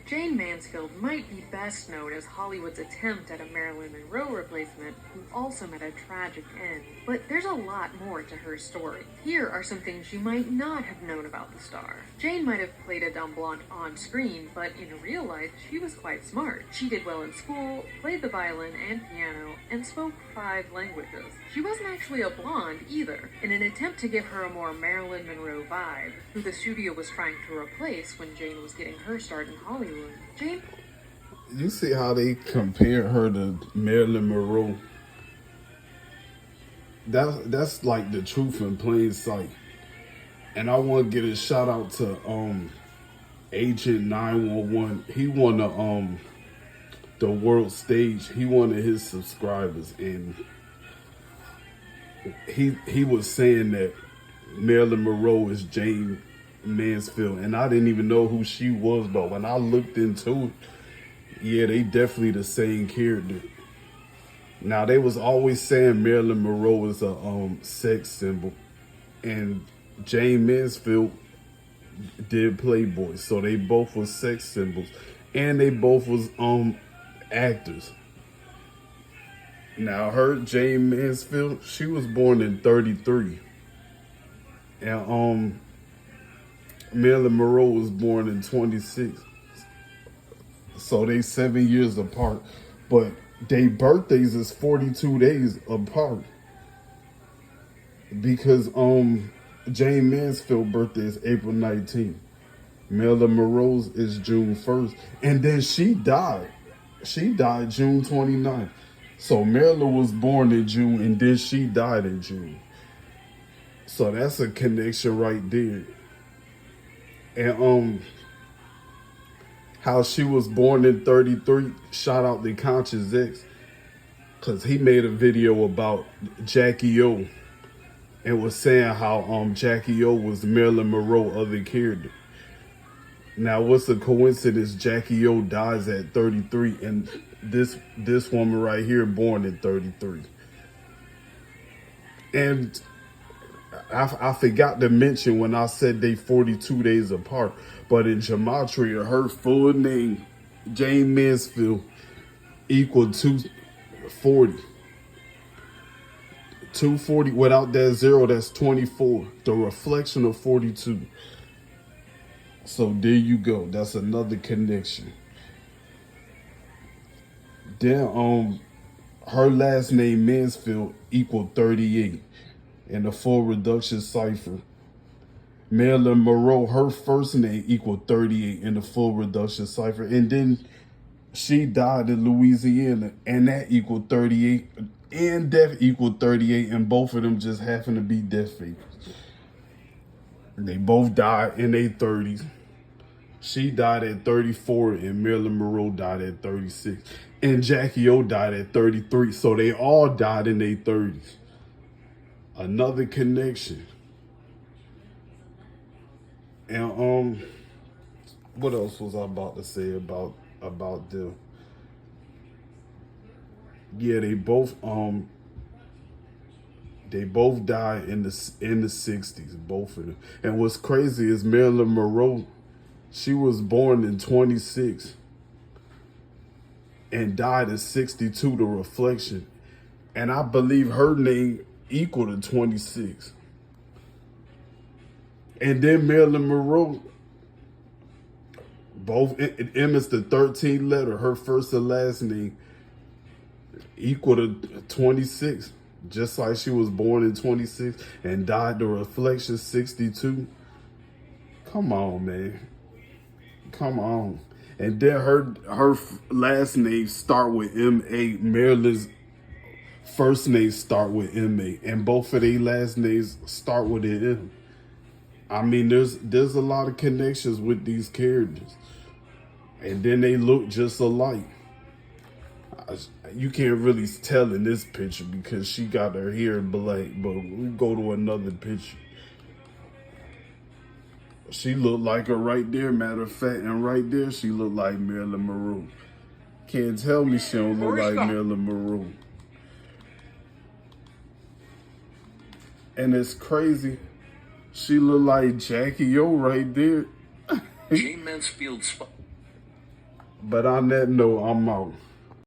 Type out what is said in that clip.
Jayne Mansfield might be best known as Hollywood's attempt at a Marilyn Monroe replacement, who also met a tragic end. But there's a lot more to her story. Here are some things you might not have known about the star. Jayne might have played a dumb blonde on screen, but in real life, she was quite smart. She did well in school, played the violin and piano, and spoke 5 languages. She wasn't actually a blonde either. In an attempt to give her a more Marilyn Monroe vibe, who the studio was trying to replace when Jayne was getting her start in Hollywood, Jayne... You see how they compare her to Marilyn Monroe? That's like the truth in plain sight. And I want to get a shout out to Agent 911. He won the world stage. He one of his subscribers, and he was saying that Marilyn Monroe is Jayne Mansfield, and I didn't even know who she was, but when I looked into it, yeah, they definitely the same character. Now, they was always saying Marilyn Monroe is a sex symbol, and Jayne Mansfield did Playboy, so they both was sex symbols, and they both was actors. Now, her Jayne Mansfield, she was born in 33, and Marilyn Monroe was born in 26. So they 7 years apart. But their birthdays is 42 days apart. Because Jayne Mansfield's birthday is April 19th. Marilyn Monroe's is June 1st. And then she died. She died June 29th. So Marilyn was born in June and then she died in June. So that's a connection right there. And how she was born in 33, shout out to Conscious X, because he made a video about Jackie O and was saying how Jackie O was Marilyn Monroe other character. Now, what's the coincidence? Jackie O dies at 33, and this woman right here born in 33. And I forgot to mention when I said they 42 days apart, but in gematria, her full name, Jayne Mansfield, equal 240. 240 without that 0, that's 24. The reflection of 42. So there you go. That's another connection. Then her last name Mansfield equal 38 in the full reduction cipher. Marilyn Monroe, her first name equal 38 in the full reduction cipher. And then she died in Louisiana, and that equal 38, and death equal 38, and both of them just happen to be death figures. They both died in their 30s. She died at 34, and Marilyn Monroe died at 36. And Jackie O died at 33, so they all died in their 30s. Another connection. And what else was I about to say about them? Yeah, they both died in the 60s, both of them. And what's crazy is Marilyn Monroe, she was born in 26 and died in 62, the reflection. And I believe her name equal to 26. And then Marilyn Monroe, both M is the 13th letter, her first and last name equal to 26. Just like she was born in 26 and died the reflection 62. Come on, man. Come on. And then her last name start with M.A. Marilyn's first name start with M.A. And both of their last names start with an M. I mean, there's a lot of connections with these characters. And then they look just alike. You can't really tell in this picture because she got her hair black, but we go to another picture. She looked like her right there, matter of fact, and right there she looked like Marilyn Monroe. Can't tell me she don't look like Marilyn Monroe. And it's crazy. She look like Jackie O right there. Jayne Mansfield's But on that note, I'm out.